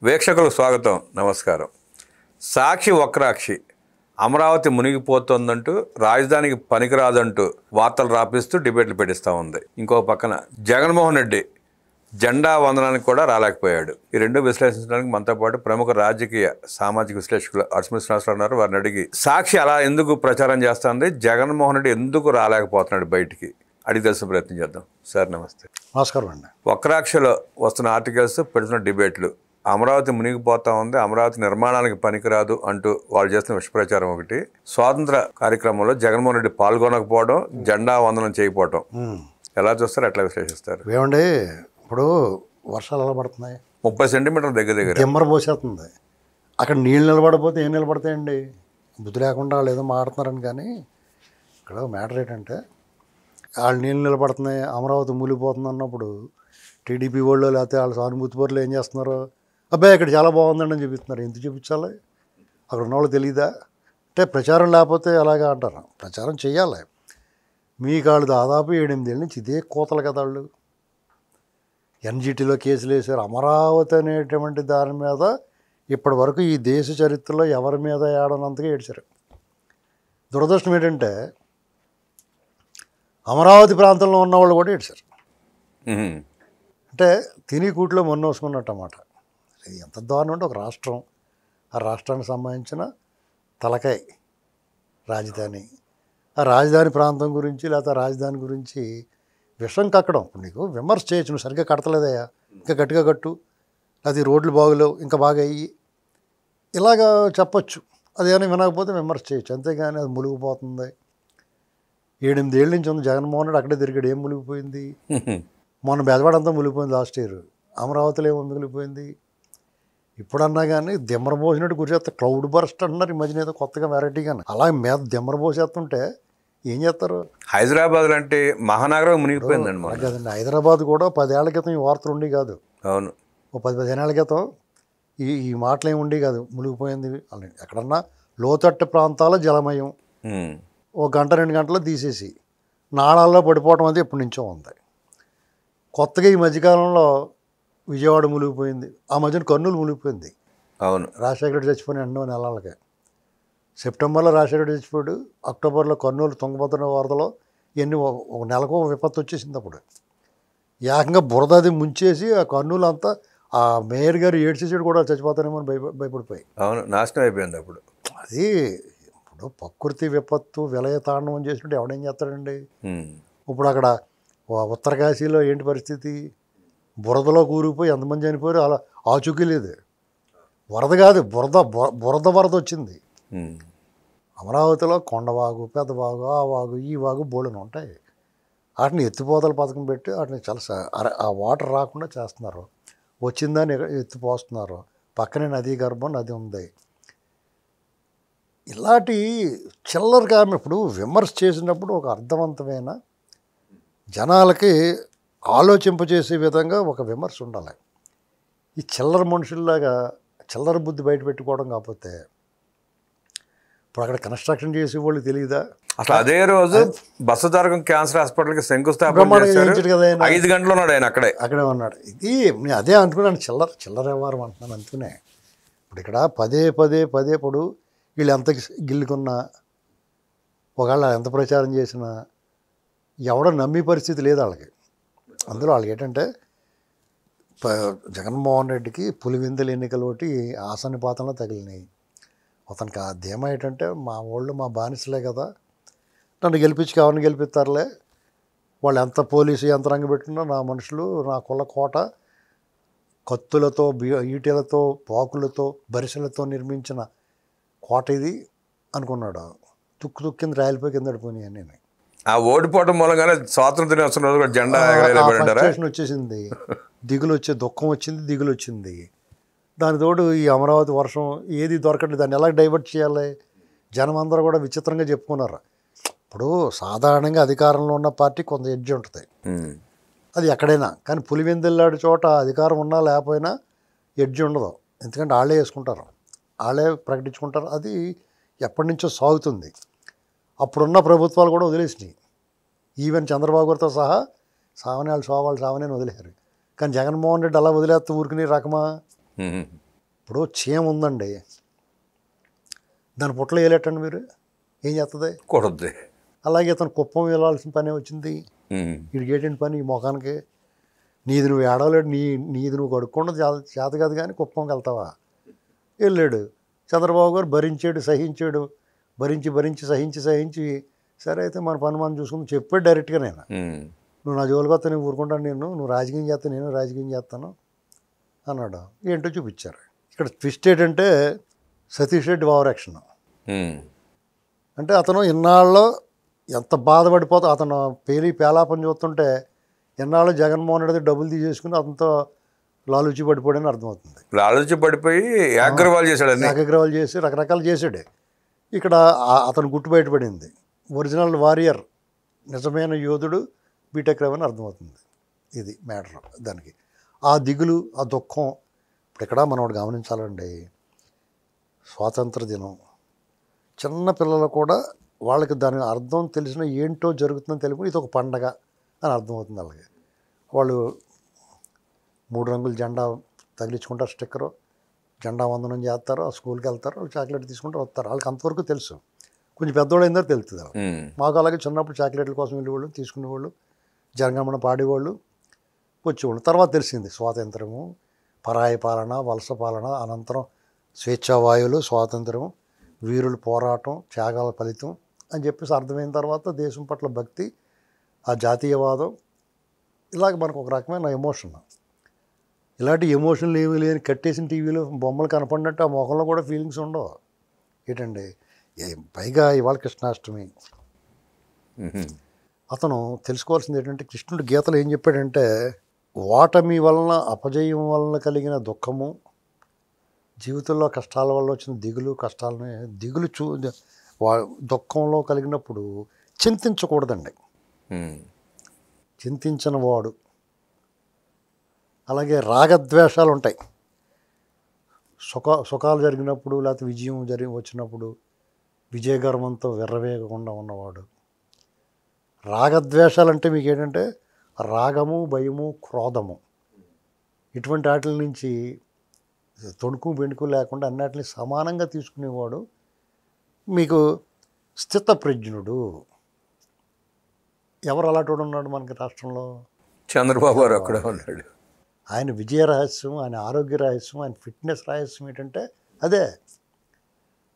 వీక్షకులకు స్వాగతం, నమస్కారం. సాక్షి వక్రాక్షి అమరావతి మునిగిపోతుందంటూ రాజధానికి పనికిరాదంటూ వార్తలు రాపిస్తూ డిబేట్లు పెట్టిస్తూ ఉంది. ఇంకో పక్కన జగన్మోహన్ రెడ్డి జెండా వందనానికి కూడా రాలేకపోయాడు. ఈ రెండు విశ్లేషించడానికి మనతో పాటు ప్రముఖ రాజకీయ సామాజిక విశ్లేషకులు అర్స్మి శ్రీనివాసరావు ఉన్నారు. వారిని అడిగి సాక్షి అలా ఎందుకు ప్రచారం చేస్తుంది, జగన్మోహన్ రెడ్డి ఎందుకు రాలేకపోతున్నాడు బయటికి అడిగి తెలిసిన ప్రయత్నం చేద్దాం. సార్ నమస్తే. నమస్కారం అండి. వక్రాక్షలో వస్తున్న ఆర్టికల్స్, పెడుతున్న డిబేట్లు, అమరావతి మునిగిపోతా ఉంది, అమరావతి నిర్మాణానికి పనికిరాదు అంటూ వాళ్ళు చేస్తున్న విషప్రచారం ఒకటి, స్వాతంత్ర కార్యక్రమంలో జగన్మోహన్ రెడ్డి పాల్గొనకపోవడం, జెండా వందనం చేయకపోవడం, ఎలా చూస్తారు, ఎట్లా విశ్లేషిస్తారు? ఏమండి, ఇప్పుడు వర్షాలు ఎలా పడుతున్నాయి? 30 సెంటీమీటర్ల దగ్గర దిమ్మర పోసేస్తుంది. అక్కడ నీళ్ళు నిలబడిపోతే ఏం నిలబడతాయండి? బుద్ధి లేకుండా వాళ్ళు ఏదో మాడుతున్నారని. కానీ ఇక్కడ మ్యాటర్ ఏంటంటే, వాళ్ళు నీళ్ళు నిలబడుతున్నాయి, అమరావతి మూలిపోతుంది అన్నప్పుడు టీడీపీ వాళ్ళు లేకపోతే వాళ్ళ సానుభూతి పరులు ఏం చేస్తున్నారు? అబ్బాయి ఇక్కడ చాలా బాగుందండి అని చూపిస్తున్నారు. ఎందుకు చూపించాలి? అక్కడ ఉన్నవాళ్ళు తెలియదా? అంటే ప్రచారం లేకపోతే అలాగా అంటారు. ప్రచారం చేయాలి. మీకు వాళ్ళు దాదాపు 8 ఏళ్ళ నుంచి ఇదే కోతలు కదా. వాళ్ళు ఎన్జిటీలో కేసులు వేశారు. అమరావతి అనేటువంటి దాని మీద ఇప్పటి వరకు ఈ దేశ చరిత్రలో ఎవరి మీద ఏడనంతగా ఏడ్చారు. దురదృష్టం ఏంటంటే అమరావతి ప్రాంతంలో ఉన్నవాళ్ళు కూడా ఏడ్చారు. అంటే తిని కూట్లో మొన్న వేసుకున్నట్టు అన్నమాట. ఇది ఎంత దారుణం అంటే, ఒక రాష్ట్రం, ఆ రాష్ట్రానికి సంబంధించిన తలకాయ రాజధాని, ఆ రాజధాని ప్రాంతం గురించి లేకపోతే రాజధాని గురించి విషం కక్కడం. నీకు విమర్శ చేయొచ్చు, నువ్వు సరిగ్గా కడతలేదయ్యా, ఇంకా గట్టిగా కట్టు, అది రోడ్లు బాగులేవు, ఇంకా బాగా అయ్యి, ఇలాగా చెప్పచ్చు. అదేమైనా వినకపోతే విమర్శ చేయొచ్చు. అంతేగాని అది మునిగిపోతుంది, 8 ఏళ్ళ నుంచి ఉంది జగన్మోహన్ రెడ్డి అక్కడే తిరిగాడు, ఏం మునిగిపోయింది? మొన్న బెజవాడంతా మునిగిపోయింది లాస్ట్ ఇయర్. అమరావతిలో ఏమో మిగిలిపోయింది. ఇప్పుడన్నా కానీ దిమ్మర పోసినట్టు కూర్చేస్తే క్లౌడ్ బర్స్ట్ అంటున్నారు ఈ మధ్యన, ఏదో కొత్తగా వెరైటీగా. అలా మీద దిమ్మర పోసేస్తుంటే ఏం చేస్తారు? హైదరాబాద్ లాంటి మహానగరం మునిగిపోయిందండి. కదండి, హైదరాబాద్ కూడా 10 ఏళ్ల క్రితం ఈ వార్తలు ఉండి కాదు. అవును, ఓ 10-15 ఏళ్ల క్రితం ఈ మాటలు ఏమి ఉండి కాదు. మునిగిపోయింది ఎక్కడన్నా లోతట్టు ప్రాంతాల జలమయం, ఓ గంట 2 గంటల్లో తీసేసి నాళాల్లో పడిపోవడం అది ఎప్పటి నుంచో ఉంది. కొత్తగా ఈ మధ్యకాలంలో విజయవాడ మునిగిపోయింది, ఆ మధ్యన కర్నూలు మునిగిపోయింది. అవును, రాజశేఖర రెడ్డి చచ్చిపోయిన 2 నెలలకే. సెప్టెంబర్లో రాజశేఖర రెడ్డి చచ్చిపోయాడు, అక్టోబర్లో కర్నూలు తుంగభద్ర వరదలో ఎన్ని ఒక నెలకు విపత్తు వచ్చేసింది. అప్పుడు ఏకంగా బురదది ముంచేసి ఆ కర్నూలు అంతా, ఆ మేయర్ గారు ఏడ్చేసాడు కూడా, చచ్చిపోతానేమో అని భయపడిపోయి. అవును, నాశనం అయిపోయింది అప్పుడు. అది ఇప్పుడు ప్రకృతి విపత్తు విలయ తాండవం చేసినట్టు ఎవడేం చేస్తాడండి? ఇప్పుడు అక్కడ ఉత్తరకాశీలో ఏంటి పరిస్థితి? బురదలో కూరుకుపోయి ఎంతమంది చనిపోయారు, అలా ఆచూకీ లేదు. వరద కాదు, వరద వచ్చింది. అమరావతిలో కొండవాగు, పెద్దవాగు, ఆ వాగు, ఈ వాగు బోళ్ళని ఉంటాయి. వాటిని ఎత్తిపోతల పథకం పెట్టి వాటిని చాలా ఆ వాటర్ రాకుండా చేస్తున్నారు. వచ్చిందని ఎత్తిపోస్తున్నారు. పక్కనే నదీ గర్భం, నది ఉంది. ఇలాంటి చిల్లర కారణం. ఇప్పుడు విమర్శ చేసినప్పుడు ఒక అర్థవంతమైన జనాలకి ఆలోచింపజేసే విధంగా ఒక విమర్శ ఉండాలి. ఈ చిల్లర మనుషుల్లాగా చిల్లర బుద్ధి బయట పెట్టుకోవడం కాకపోతే, ఇప్పుడు అక్కడ కన్స్ట్రక్షన్ చేసే వాళ్ళు తెలియదా? అసలు అదే రోజు బసవతారకం క్యాన్సర్ హాస్పిటల్కి శంకుస్థాపన చేశారు కదా, 5 గంటలు ఉన్నాడు ఆయన అక్కడే ఉన్నాడు. ఇది నేను అదే అనుకున్నాను, చిల్లర వ్యవహారం అంటున్నాను అనుకునే. ఇప్పుడు ఇక్కడ పదే ఇప్పుడు వీళ్ళు ఎంత గిల్లుకున్నా, ఒకవేళ ఎంత ప్రచారం చేసినా ఎవడో నమ్మే పరిస్థితి లేదు వాళ్ళకి. అందులో వాళ్ళకి ఏంటంటే, జగన్మోహన్ రెడ్డికి పులివెందుల ఎన్నికలు ఒకటి ఆసన్నిపాతంలో తగిలినాయి. అతనికి ఆ ధీమా ఏంటంటే, మా వాళ్ళు మా బానిసలే కదా, నన్ను గెలిపించి ఎవరిని గెలిపిస్తారులే, వాళ్ళు ఎంత పోలీసు యంత్రాంగం పెట్టినా నా మనుషులు, నా కుల కోట, కత్తులతో, ఈటెలతో, పాకులతో, బరిసెలతో నిర్మించిన కోట ఇది అనుకున్నాడు. తుక్కు కింద రాయలపై కింద పడిపోయినాయి అని. ఆ ఓడిపోవడం మూలంగానే స్వాతంత్ర దినోత్సవం రోజు జెండా వచ్చేసింది. దుఃఖం వచ్చింది, దిగులు వచ్చింది. దాని తోడు ఈ అమరావతి వర్షం ఏది దొరకట్లేదు. దాన్ని ఎలా డైవర్ట్ చేయాలి? జనం అందరూ కూడా విచిత్రంగా చెప్పుకున్నారు. ఇప్పుడు సాధారణంగా అధికారంలో ఉన్న పార్టీ కొంత ఎడ్జ్ ఉంటుంది, అది ఎక్కడైనా. కానీ పులివెందులాంటి చోట అధికారం ఉన్నా లేకపోయినా ఎడ్జ్ ఉండదు. ఎందుకంటే వాళ్ళే వేసుకుంటారు, వాళ్ళే ప్రకటించుకుంటారు. అది ఎప్పటి నుంచో సాగుతుంది. అప్పుడున్న ప్రభుత్వాలు కూడా వదిలేసినాయి. ఈవెన్ చంద్రబాబు గారితో సహా సావనే వాళ్ళు సావని వదిలేశారు. కానీ జగన్మోహన్ రెడ్డి అలా వదిలేస్తే ఊరికి రకమా? ఇప్పుడు చీమ ఉందండి, దాని పుట్టలో వేయలేటండి మీరు, ఏం చేస్తుంది? కొడుద్ది. అలాగే ఇతను కుప్పం వెళ్ళాల్సిన పనే వచ్చింది. వీడికి ఏంటంటే పని ఈ ముఖానికి, నీది నువ్వు ఏడవలేడు, నీది నువ్వు కడుక్కుండా చేత కాదు కానీ కుప్పంకి వెళ్తావా? వెళ్ళాడు. చంద్రబాబు గారు భరించాడు, సహించాడు, భరించి సహించి సరే అయితే మన పని మనం చూసుకుని చెప్పాడు డైరెక్ట్గా. నేను నువ్వు నా జోలికి వస్తే నేను ఊరుకుంటాను, నువ్వు రాజకీయం చేస్తాను, నేను రాజకీయం చేస్తాను అన్నాడు. ఏంటో చూపించారు. ఇక్కడ ట్విస్ట్ ఏంటంటే సతీష్ రెడ్డి ఓవర్ యాక్షన్. అంటే అతను ఇన్నాళ్ళు ఎంత బాధపడిపోతా, అతను పేలాపని చూస్తుంటే ఇన్నాళ్ళు జగన్మోహన్ రెడ్డి డబ్బులు తీసేసుకుని అతనితో లాలూచి పడిపోయాడని అర్థమవుతుంది. లాలూచి పడిపోయి యాగ్రవాల్ చేశాడని, యాగ్రవాల్ చేసి రకరకాలు చేశాడే. ఇక్కడ అతను గుట్టు బయటపడింది. ఒరిజినల్ వారియర్, నిజమైన యోధుడు బీటెక్ రవి అని అర్థమవుతుంది. ఇది మ్యాటర్. దానికి ఆ దిగులు, ఆ దుఃఖం. ఇప్పుడు ఇక్కడ మనం ఒకటి గమనించాలండి, స్వాతంత్ర దినం చిన్న పిల్లలు కూడా వాళ్ళకి దాని అర్థం తెలిసిన ఏంటో జరుగుతుందని తెలిపి ఇది ఒక పండగ అని అర్థమవుతుంది. అలాగే వాళ్ళు 3 రంగుల జెండా తగిలించుకుంటారు, స్టిక్కరు, జెండా వందనం చేస్తారు, ఆ స్కూల్కి వెళ్తారు, వాళ్ళు చాక్లెట్ తీసుకుంటారు, వస్తారు. వాళ్ళకి అంతవరకు తెలుసు. కొంచెం పెద్దవాళ్ళు అయిందో తెలుస్తుంది. మాకు అలాగే చిన్నప్పుడు చాక్లెట్ల కోసం వెళ్ళేవాళ్ళు, తీసుకునేవాళ్ళు, జనగణమన పాడేవాళ్ళు, వచ్చేవాళ్ళు. తర్వాత తెలిసింది స్వాతంత్రము, పరాయి పాలన, వలస పాలన, అనంతరం స్వేచ్ఛావాయువులు, స్వాతంత్రము, వీరుల పోరాటం, త్యాగాల ఫలితం అని చెప్పేసి అర్థమైన తర్వాత దేశం పట్ల భక్తి, ఆ జాతీయవాదం, ఇలాగ మనకు ఒక రకమైన ఎమోషన్. ఇలాంటి ఎమోషన్లు ఏమీ లేని కట్టేసిన టీవీలో బొమ్మలు కనపడినట్టు ఆ మొఖంలో కూడా ఫీలింగ్స్ ఉండవు. ఏంటండి, పైగా ఇవాళ కృష్ణాష్టమి. అతను తెలుసుకోవాల్సింది ఏంటంటే, కృష్ణుడు గీతలో ఏం చెప్పాడంటే, ఓటమి వలన, అపజయం వలన కలిగిన దుఃఖము, జీవితంలో కష్టాల వల్ల వచ్చిన దిగులు, కష్టాలని దుఃఖంలో కలిగినప్పుడు చింతించకూడదండి. చింతించిన వాడు. అలాగే రాగద్వేషాలు ఉంటాయి. సుఖాలు జరిగినప్పుడు, లేకపోతే విజయం వచ్చినప్పుడు విజయగర్వంతో విర్రవేగకుండా ఉన్నవాడు. రాగద్వేషాలు అంటే మీకు ఏంటంటే రాగము, భయము, క్రోధము, ఇటువంటి వాటి నుంచి తొణుకు బెణుకు లేకుండా అన్నిటిని సమానంగా తీసుకునేవాడు మీకు స్థితప్రజ్ఞుడు. ఎవరు అలాంటి ఉన్నాడు మనకి రాష్ట్రంలో? చంద్రబాబు గారు అక్కడ ఉన్నాడు. ఆయన విజయ రహస్యం, ఆయన ఆరోగ్య రహస్యం, ఆయన ఫిట్నెస్ రహస్యం ఏంటంటే అదే.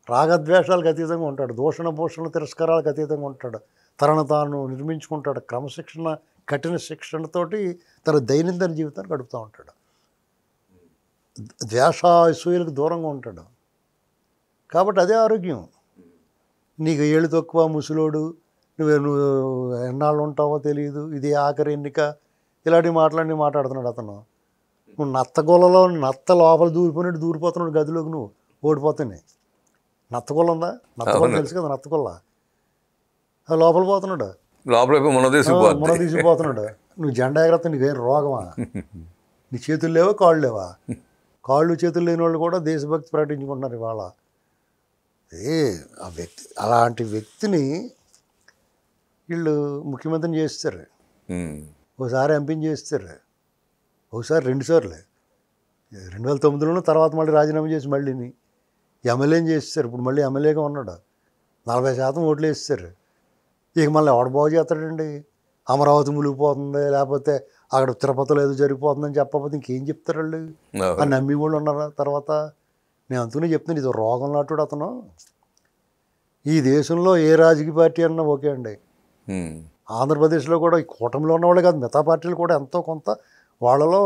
రాగద్వేషాలకు అతీతంగా ఉంటాడు, దూషణ భూషణ తిరస్కారాలకు అతీతంగా ఉంటాడు, తనను తాను నిర్మించుకుంటాడు, క్రమశిక్షణ, కఠిన శిక్షణతోటి తన దైనందిన జీవితాన్ని గడుపుతూ ఉంటాడు. ద్వేషాసూయలకు దూరంగా ఉంటాడు. కాబట్టి అదే ఆరోగ్యం. నీకు ఏళ్ళు తక్కువ, ముసలోడు, నువ్వు ఎన్నాళ్ళు ఉంటావో తెలియదు, ఇది ఆఖరి ఎన్నిక, ఇలాంటి మాట్లాడుతున్నాడు అతను. నువ్వు నత్తగొల్లలో నత్త లోపల దూరిపోయినట్టు దూరిపోతున్నాడు గదిలోకి, నువ్వు ఓడిపోతున్నాయి. నత్తగొల్ల ఉందా? నత్తగొల్ల తెలుసు కదా, నత్తగొల్ల. అది లోపల పోతున్నాడు, లోపల మున తీసిపోతున్నాడు. నువ్వు జెండా ఎగరత్తా, నీకేం రోగమా? నీ చేతులు లేవా, కాళ్ళు లేవా? కాళ్ళు చేతులు లేని వాళ్ళు కూడా దేశభక్తి ప్రకటించుకుంటున్నారు ఇవాళ. ఆ వ్యక్తి, అలాంటి వ్యక్తిని వీళ్ళు ముఖ్యమంత్రిని చేస్తారు, ఒకసారి ఎంపీని చేస్తారు, ఒకసారి 2 సార్లు, 2009లోనూ, తర్వాత మళ్ళీ రాజీనామా చేసి మళ్ళీని ఎమ్మెల్యేని చేస్తారు. ఇప్పుడు మళ్ళీ ఎమ్మెల్యేగా ఉన్నాడు, 40% ఓట్లు వేస్తారు. ఇక మళ్ళీ ఎవడు బాగు చేస్తాడండి? అమరావతి మునిగిపోతుంది, లేకపోతే అక్కడ తిరుపతిలో ఏదో జరిగిపోతుందని చెప్పకపోతే ఇంకేం చెప్తారు వాళ్ళు? ఆ నమ్మి వాళ్ళు ఉన్నారు. తర్వాత నేను అందుకనే చెప్తున్నాను, ఇది రోగం లాంటి అతను. ఈ దేశంలో ఏ రాజకీయ పార్టీ అన్నా ఓకే అండి. ఆంధ్రప్రదేశ్లో కూడా ఈ కూటమిలో ఉన్నవాళ్ళు కాదు, మిగతా పార్టీలు కూడా ఎంతో కొంత వాళ్ళలో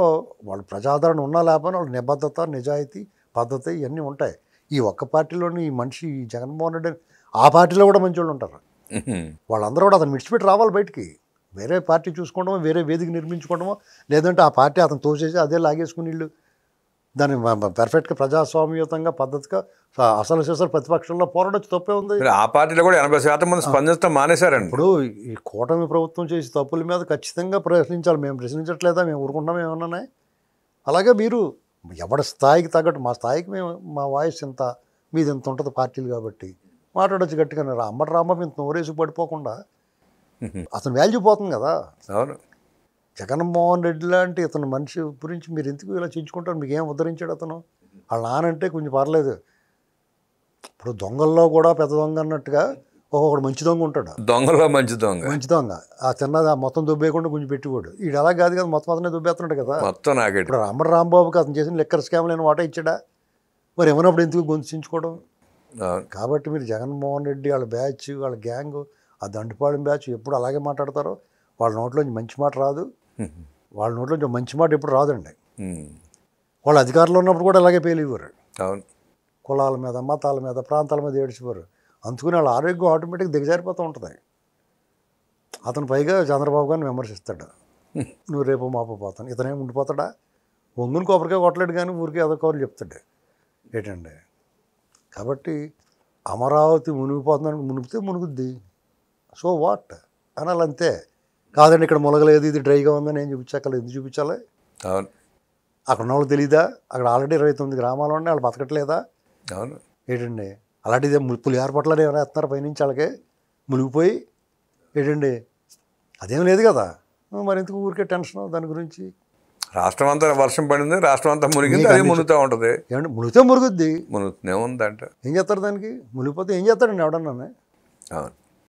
వాళ్ళ ప్రజాదరణ ఉన్నా లేకపోయినా వాళ్ళ నిబద్ధత, నిజాయితీ, పద్ధతి ఇవన్నీ ఉంటాయి. ఈ ఒక్క పార్టీలోని ఈ మనిషి జగన్మోహన్ రెడ్డి, ఆ పార్టీలో కూడా మంచి వాళ్ళు ఉంటారు. వాళ్ళందరూ కూడా అతను విడిచిపెట్టి రావాలి బయటికి. వేరే పార్టీ చూసుకోవడమో, వేరే వేదిక నిర్మించుకోవడమో, లేదంటే ఆ పార్టీ అతను తోసేసి అదే లాగేసుకుని వీళ్ళు దాన్ని పర్ఫెక్ట్గా ప్రజాస్వామ్యయుతంగా పద్ధతిగా అసలు ప్రతిపక్షంలో పోరాడొచ్చు, తప్పే ఉంది. ఆ పార్టీలో కూడా 80% మంది స్పందించడం మానేశారండి. ఇప్పుడు ఈ కూటమి ప్రభుత్వం చేసే తప్పుల మీద ఖచ్చితంగా ప్రశ్నించాలి. మేము ప్రశ్నించట్లేదా? మేము ఊరుకుంటాం ఏమన్నా? అలాగే మీరు ఎవరి స్థాయికి తగ్గట్టు, మా స్థాయికి మేము, మా వాయిస్ ఇంత, మీది ఇంత ఉంటుంది పార్టీలు కాబట్టి మాట్లాడొచ్చు గట్టిగా. అమ్మటి రాంబాబు ఇంత నోరేసి పడిపోకుండా అతను వాల్యూ పోతుంది కదా. అవును. జగన్మోహన్ రెడ్డి లాంటి ఇతను మనిషి గురించి మీరు ఎందుకు ఇలా చించుకుంటారు? మీకు ఏం ఉద్ధరించాడు అతను? వాళ్ళ నానంటే కొంచెం పర్లేదు. ఇప్పుడు దొంగల్లో కూడా పెద్ద దొంగ అన్నట్టుగా ఒక్కొక్కడు మంచి దొంగ ఉంటాడు. దొంగలో మంచి దొంగ. మంచి దొంగ ఆ చిన్నది ఆ మొత్తం దుబ్బేయకుండా కొంచెం పెట్టిపోడు. వీడు అలా కాదు కదా, మొత్తం అతనే దుబ్బేస్తున్నాడు కదా. మొత్తం నాకే. ఇప్పుడు అంబటి రాంబాబుకి అతను చేసిన లిక్కర్ స్కామ్ లేని వాటా ఇచ్చాడా? మరి ఏమన్నప్పుడు ఎందుకు గొంతుచించుకోవడం? కాబట్టి మీరు జగన్మోహన్ రెడ్డి వాళ్ళ బ్యాచ్, వాళ్ళ గ్యాంగ్, ఆ దండుపాలెం బ్యాచ్ ఎప్పుడు అలాగే మాట్లాడతారో. వాళ్ళ నోట్లోంచి మంచి మాట రాదు. వాళ్ళ నోట్లోంచి మంచి మాట ఎప్పుడు రాదండి. వాళ్ళు అధికారంలో ఉన్నప్పుడు కూడా అలాగే పేలివ్వరు. అవును. కులాల మీద, మతాల మీద, ప్రాంతాల మీద ఏడ్చిపోరు. అందుకుని వాళ్ళ ఆరోగ్యం ఆటోమేటిక్గా దిగజారిపోతూ ఉంటుంది. అతను పైగా చంద్రబాబు గారిని విమర్శిస్తాడు. నువ్వు రేపు మాపు పోతాను. ఇతనేం ఉండిపోతాడా? ఒంగుని కొబ్బరికాయ కొట్టలేడు కానీ ఊరికే అదో కౌరులు చెప్తాడు. ఏంటండి? కాబట్టి అమరావతి మునిగిపోతుందని మునిగితే మునుగుద్ది. సో వాట్ అనాలంతే. కాదండి ఇక్కడ మునగలేదు, ఇది డ్రైగా ఉందని ఏం చూపించక్కర్లేదు. ఎందుకు చూపించాలి? అవును. అక్కడ ఉన్న వాళ్ళు తెలీదా? అక్కడ ఆల్రెడీ 29 గ్రామాలు ఉన్నాయి, వాళ్ళు బతకట్లేదా? అవును. ఏంటండి అలాంటిదే పులిహార పట్ల ఏమైనా వేస్తున్నారు పైనుంచి వాళ్ళకి మునిగిపోయి? ఏంటండి అదేం లేదు కదా. మరి ఎందుకు ఊరికే టెన్షన్ దాని గురించి? రాష్ట్రం అంతా వర్షం పడింది, రాష్ట్రం అంతా మునిగింది, అది మునుగుతూ ఉంటుంది. ఏమంటే మునిగితే మురుగుద్ది, మునుగుతూనే ఉందంట. ఏం చేస్తారు దానికి? మునిగిపోతే ఏం చేస్తాడండి ఎవడన్నా? అవును.